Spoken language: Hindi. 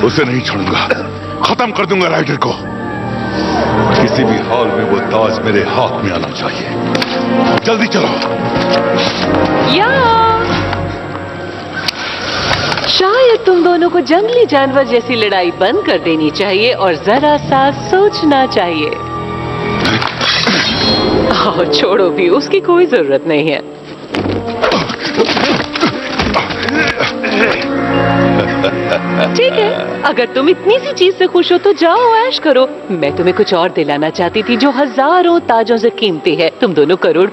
उसे नहीं छोड़ूंगा, खत्म कर दूंगा राइडर को। किसी भी हाल में वो ताज मेरे हाथ में आना चाहिए। जल्दी चलो। या शायद तुम दोनों को जंगली जानवर जैसी लड़ाई बंद कर देनी चाहिए और जरा सा सोचना चाहिए। छोड़ो भी, उसकी कोई जरूरत नहीं है। ठीक है, अगर तुम इतनी सी चीज से खुश हो तो जाओ ऐश करो। मैं तुम्हें कुछ और दिलाना चाहती थी जो हजारों ताजों से कीमती है। तुम दोनों करोड़पति